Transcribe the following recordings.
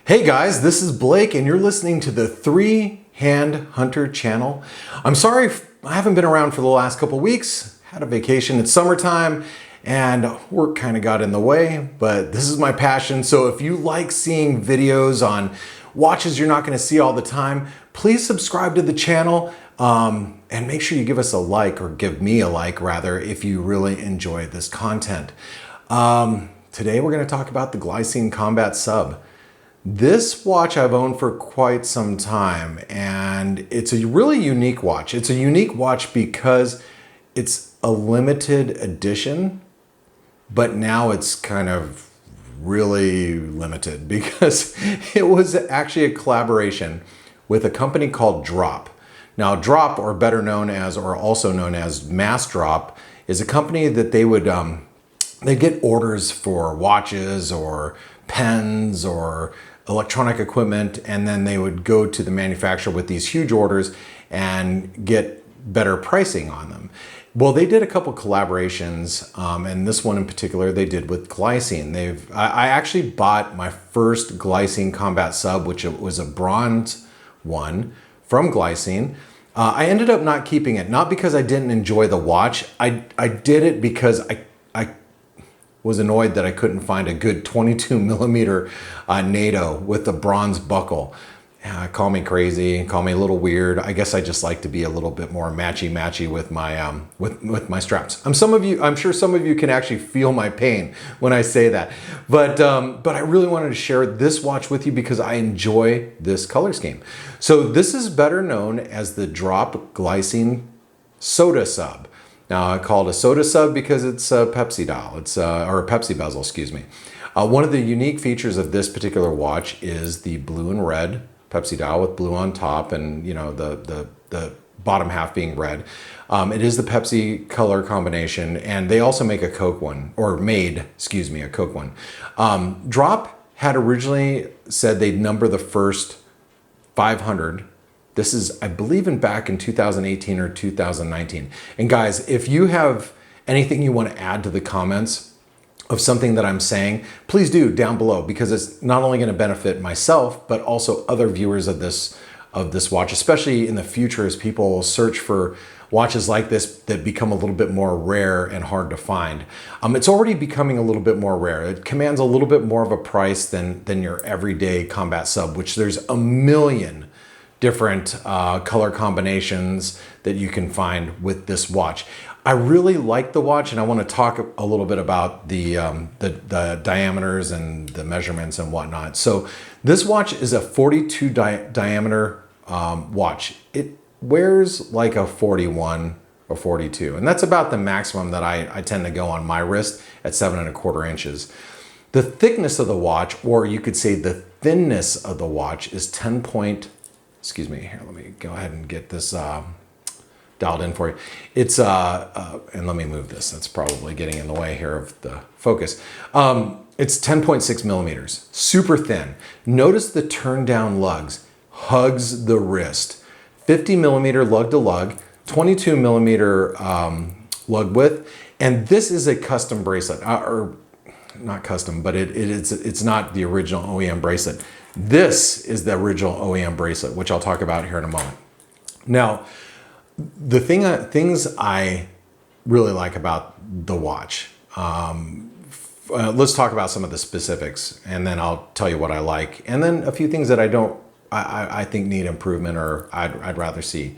Hey guys, this is Blake and you're listening to the Three Hand Hunter channel. I'm sorry I haven't been around for the last couple weeks. Had a vacation, it's summertime and work kind of got in the way, but this is my passion. So if you like seeing videos on watches you're not going to see all the time, please subscribe to the channel and make sure you give us a like, or give me a like rather, if you really enjoy this content. Today we're going to talk about the Glycine Combat Sub. This watch I've owned for quite some time, and it's a really unique watch. It's a unique watch because it's a limited edition, but now it's kind of really limited because it was actually a collaboration with a company called Drop. Now Drop, or better known as, or also known as Mass Drop, is a company that they get orders for watches or pens or electronic equipment, and then they would go to the manufacturer with these huge orders and get better pricing on them. Well, they did a couple collaborations, and this one in particular they did with Glycine. I actually bought my first Glycine Combat Sub, which was a bronze one from Glycine. I ended up not keeping it, not because I didn't enjoy the watch. I did it because I was annoyed that I couldn't find a good 22 millimeter NATO with a bronze buckle. Call me crazy, call me a little weird. I guess I just like to be a little bit more matchy with my with my straps. I'm sure some of you can actually feel my pain when I say that. But I really wanted to share this watch with you because I enjoy this color scheme. So this is better known as the Drop Glycine Soda Sub. Now I call it a soda sub because it's a Pepsi dial, or a Pepsi bezel, excuse me. One of the unique features of this particular watch is the blue and red Pepsi dial with blue on top, and you know the bottom half being red. It is the Pepsi color combination, and they also make a Coke one, or made, excuse me, a Coke one. Drop had originally said they'd number the first 500. This is, I believe, back in 2018 or 2019. And guys, if you have anything you want to add to the comments of something that I'm saying, please do down below, because it's not only going to benefit myself, but also other viewers of this watch, especially in the future as people search for watches like this that become a little bit more rare and hard to find. It's already becoming a little bit more rare. It commands a little bit more of a price than your everyday Combat Sub, which there's a million different color combinations that you can find with this watch. I really like the watch, and I want to talk a little bit about the diameters and the measurements and whatnot. So this watch is a 42 diameter watch. It wears like a 41 or 42, and that's about the maximum that I tend to go on my wrist at 7¼ inches. The thickness of the watch, or you could say the thinness of the watch, is 10 point. Excuse me, here, let me go ahead and get this dialed in for you. It's, and let me move this. That's probably getting in the way here of the focus. It's 10.6 millimeters, super thin. Notice the turn down lugs, hugs the wrist. 50 millimeter lug to lug, 22 millimeter lug width. And this is a custom bracelet, or not custom, but it's not the original OEM bracelet. This is the original OEM bracelet, which I'll talk about here in a moment. Now, the things I really like about the watch, let's talk about some of the specifics, and then I'll tell you what I like, and then a few things that I think need improvement, or I'd rather see.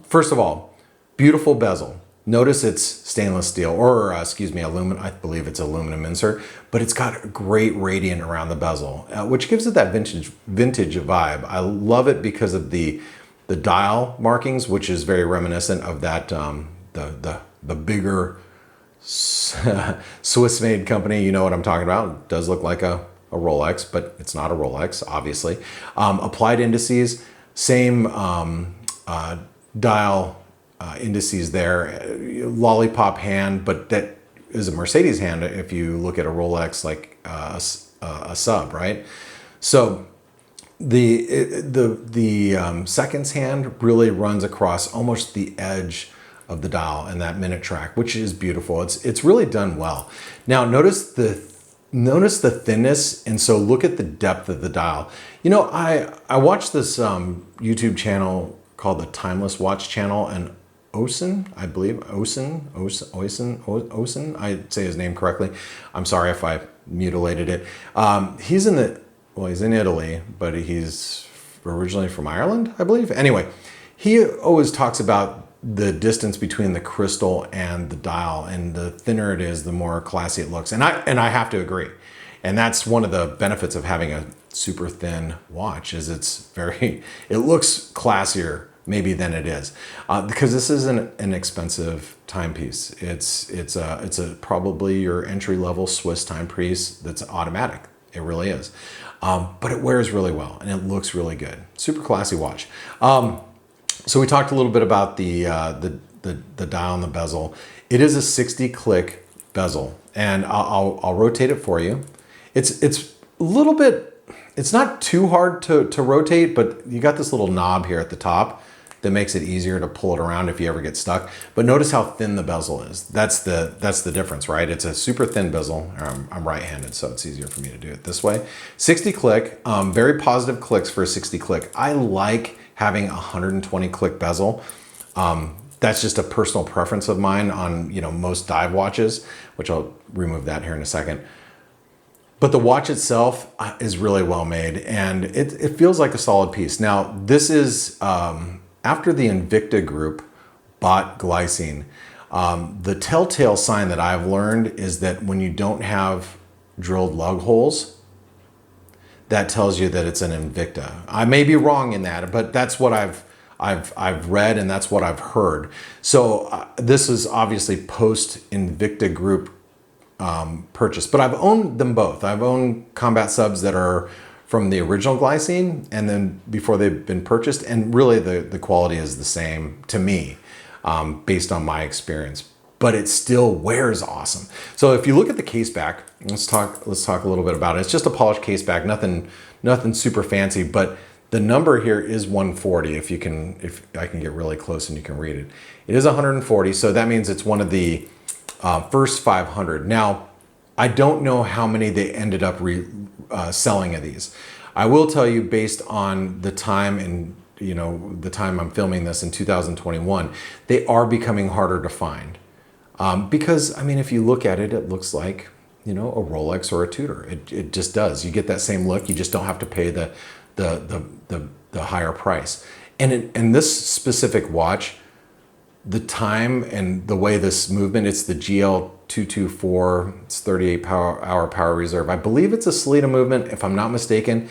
First of all, beautiful bezel. Notice it's stainless steel, or excuse me, aluminum. I believe it's aluminum insert, but it's got a great radiant around the bezel, which gives it that vintage vibe. I love it because of the dial markings, which is very reminiscent of that the bigger Swiss-made company. You know what I'm talking about. It does look like a Rolex, but it's not a Rolex, obviously. Applied indices, same dial. Indices there, lollipop hand, but that is a Mercedes hand if you look at a Rolex like a sub, right? So the seconds hand really runs across almost the edge of the dial and that minute track, which is beautiful. It's really done well. Now notice the notice the thinness, and so look at the depth of the dial. You know, I watched this YouTube channel called the Timeless Watch Channel, and Osen, I believe, Osen, I say his name correctly. I'm sorry if I mutilated it. He's in Italy, but he's originally from Ireland, I believe. Anyway, he always talks about the distance between the crystal and the dial, and the thinner it is, the more classy it looks. And I have to agree. And that's one of the benefits of having a super thin watch, is it looks classier maybe than it is, because this isn't an expensive timepiece. It's probably your entry level Swiss timepiece that's automatic. It really is, but it wears really well and it looks really good. Super classy watch. So we talked a little bit about the dial and the bezel. It is a 60 click bezel, and I'll rotate it for you. It's a little bit, it's not too hard to rotate, but you got this little knob here at the top that makes it easier to pull it around if you ever get stuck. But notice how thin the bezel is. That's the difference, right? It's a super thin bezel. I'm right-handed, so it's easier for me to do it this way. 60 click, very positive clicks for a 60 click. I like having a 120 click bezel. That's just a personal preference of mine on, you know, most dive watches, which I'll remove that here in a second. But the watch itself is really well made, and it feels like a solid piece. Now, this is after the Invicta group bought Glycine. The telltale sign that I've learned is that when you don't have drilled lug holes, that tells you that it's an Invicta. I may be wrong in that, but that's what I've read, and that's what I've heard. So this is obviously post Invicta group purchase, but I've owned them both. I've owned Combat Subs that are from the original Glycine, and then before they've been purchased, and really the quality is the same to me, based on my experience, but it still wears awesome. So if you look at the case back, let's talk a little bit about it. It's just a polished case back, nothing super fancy, but the number here is 140. If I can get really close and you can read it. It is 140, so that means it's one of the first 500. Now, I don't know how many they ended up selling of these. I will tell you, based on the time and the time I'm filming this in 2021, they are becoming harder to find. Because I mean, if you look at it, it looks like, you know, a Rolex or a Tudor. It just does. You get that same look. You just don't have to pay the higher price. And in this specific watch, the time and the way this movement, it's the GL224, it's 38 hour power reserve. I believe it's a Sellita movement, if I'm not mistaken,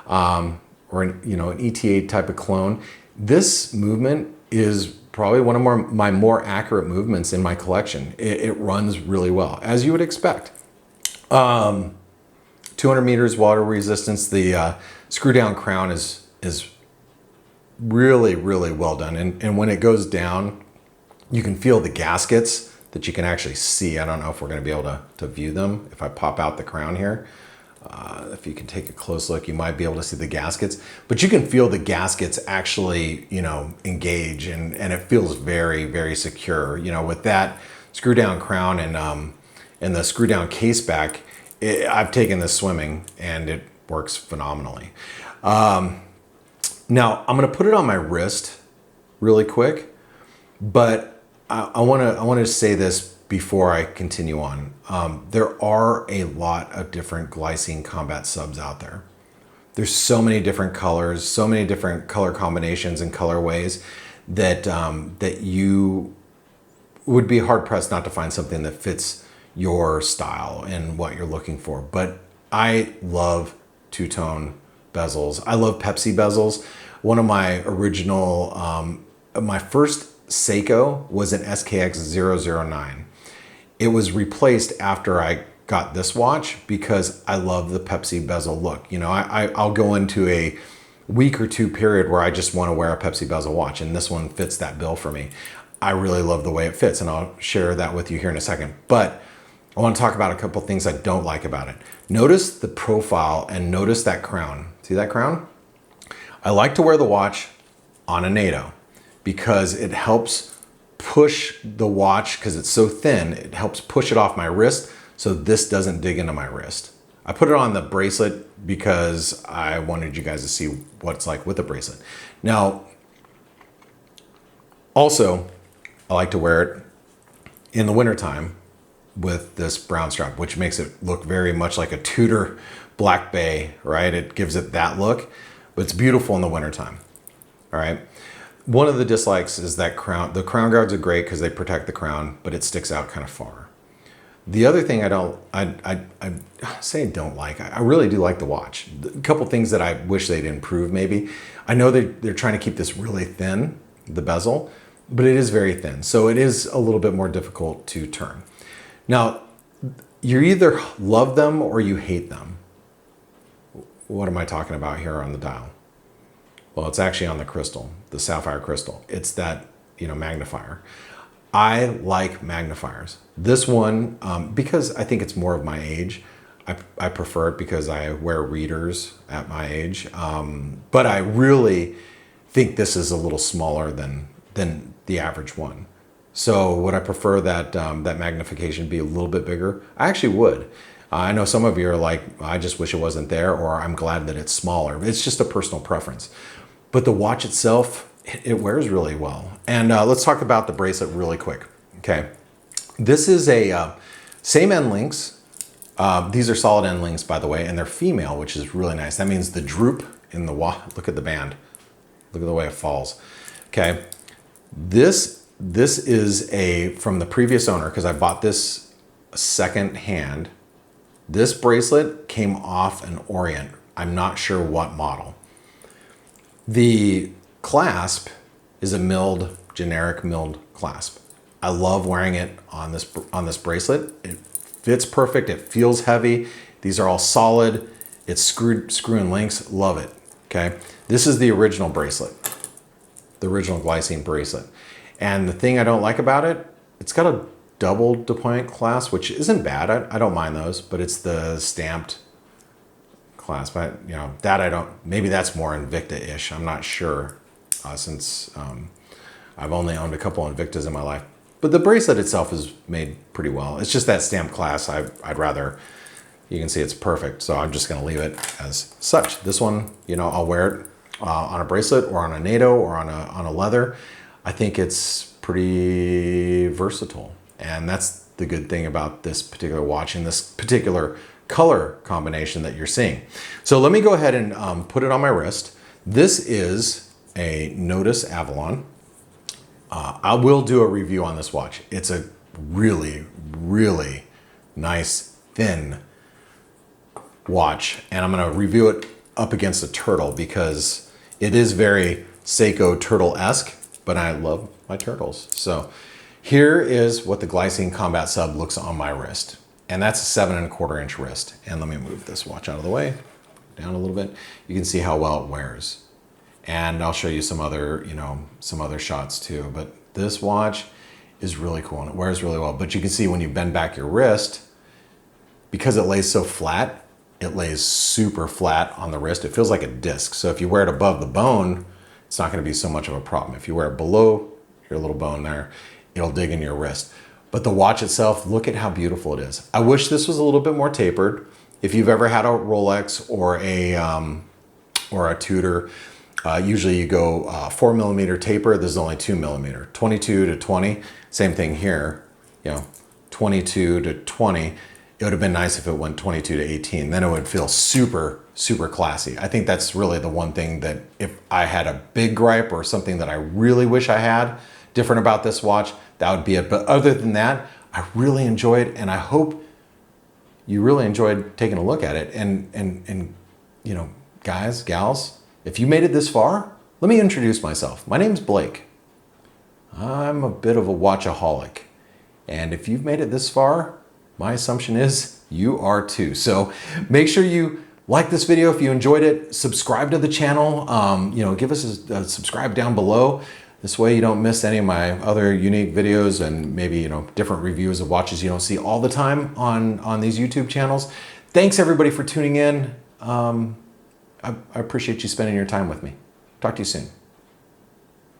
or an ETA type of clone. This movement is probably one of my more accurate movements in my collection. It runs really well, as you would expect. 200 meters water resistance. The screw down crown is really, really well done. And when it goes down, you can feel the gaskets that you can actually see. I don't know if we're going to be able to view them. If I pop out the crown here, if you can take a close look, you might be able to see the gaskets, but you can feel the gaskets actually, engage, and it feels very, very secure. With that screw down crown and the screw down case back, I've taken this swimming and it works phenomenally. Now I'm going to put it on my wrist really quick, but I want to say this before I continue on. There are a lot of different Glycine Combat Subs out there. There's so many different colors, so many different color combinations and colorways that that you would be hard pressed not to find something that fits your style and what you're looking for. But I love two-tone bezels. I love Pepsi bezels. One of my original, my first Seiko was an SKX 009. It was replaced after I got this watch because I love the Pepsi bezel look. I'll go into a week or two period where I just want to wear a Pepsi bezel watch, and this one fits that bill for me. I really love the way it fits, and I'll share that with you here in a second. But I want to talk about a couple things I don't like about it. Notice the profile and notice that crown. See that crown? I like to wear the watch on a NATO because it helps push the watch, because it's so thin, it helps push it off my wrist so this doesn't dig into my wrist. I put it on the bracelet because I wanted you guys to see what it's like with the bracelet. Now, also, I like to wear it in the wintertime with this brown strap, which makes it look very much like a Tudor Black Bay, right? It gives it that look, but it's beautiful in the wintertime, all right? One of the dislikes is that crown. The crown guards are great because they protect the crown, but it sticks out kind of far. The other thing I say I don't like, I really do like the watch. A couple things that I wish they'd improve maybe. I know they're trying to keep this really thin, the bezel, but it is very thin. So it is a little bit more difficult to turn. Now, you either love them or you hate them. What am I talking about here on the dial? Well, it's actually on the crystal, the sapphire crystal. It's that, magnifier. I like magnifiers. This one, because I think it's more of my age, I prefer it because I wear readers at my age. But I really think this is a little smaller than the average one. So would I prefer that that magnification be a little bit bigger? I actually would. I know some of you are like, I just wish it wasn't there, or I'm glad that it's smaller. It's just a personal preference. But the watch itself, it wears really well. And let's talk about the bracelet really quick, okay? This is a same end links. These are solid end links, by the way, and they're female, which is really nice. That means the droop in the watch, look at the band. Look at the way it falls, okay? This is from the previous owner, because I bought this second hand. This bracelet came off an Orient. I'm not sure what model. The clasp is a generic milled clasp. I love wearing it on this bracelet. It fits perfect. It feels heavy. These are all solid. It's screw-in links. Love it. Okay. This is the original bracelet, the original Glycine bracelet. And the thing I don't like about it, it's got a double deployment clasp, which isn't bad. I don't mind those, but it's the stamped clasp. Maybe that's more Invicta-ish. I'm not sure since I've only owned a couple Invictas in my life. But the bracelet itself is made pretty well. It's just that stamped clasp. I'd rather, you can see it's perfect. So I'm just gonna leave it as such. This one, I'll wear it on a bracelet or on a NATO or on a leather. I think it's pretty versatile. And that's the good thing about this particular watch and this particular color combination that you're seeing. So let me go ahead and put it on my wrist. This is a Notice Avalon. I will do a review on this watch. It's a really, really nice, thin watch. And I'm gonna review it up against a turtle because it is very Seiko turtle-esque, but I love my turtles. So here is what the Glycine Combat Sub looks on my wrist. And that's a 7 1/4 inch wrist. And let me move this watch out of the way, down a little bit. You can see how well it wears. And I'll show you some other, some other shots too. But this watch is really cool and it wears really well. But you can see when you bend back your wrist, because it lays so flat, it lays super flat on the wrist. It feels like a disc. So if you wear it above the bone, it's not gonna be so much of a problem. If you wear it below your little bone there, it'll dig in your wrist. But the watch itself, look at how beautiful it is. I wish this was a little bit more tapered. If you've ever had a Rolex or a Tudor, usually you go 4mm taper. This is only 2mm, 22 to 20. Same thing here, 22 to 20. It would have been nice if it went 22 to 18. Then it would feel super, super classy. I think that's really the one thing that if I had a big gripe or something that I really wish I had different about this watch, that would be it. But other than that, I really enjoyed it, and I hope you really enjoyed taking a look at it. And guys, gals, if you made it this far, let me introduce myself. My name's Blake. I'm a bit of a watchaholic. And if you've made it this far, my assumption is you are too. So make sure you like this video if you enjoyed it. Subscribe to the channel. Give us a subscribe down below. This way you don't miss any of my other unique videos and maybe, different reviews of watches you don't see all the time on these YouTube channels. Thanks everybody for tuning in. I appreciate you spending your time with me. Talk to you soon.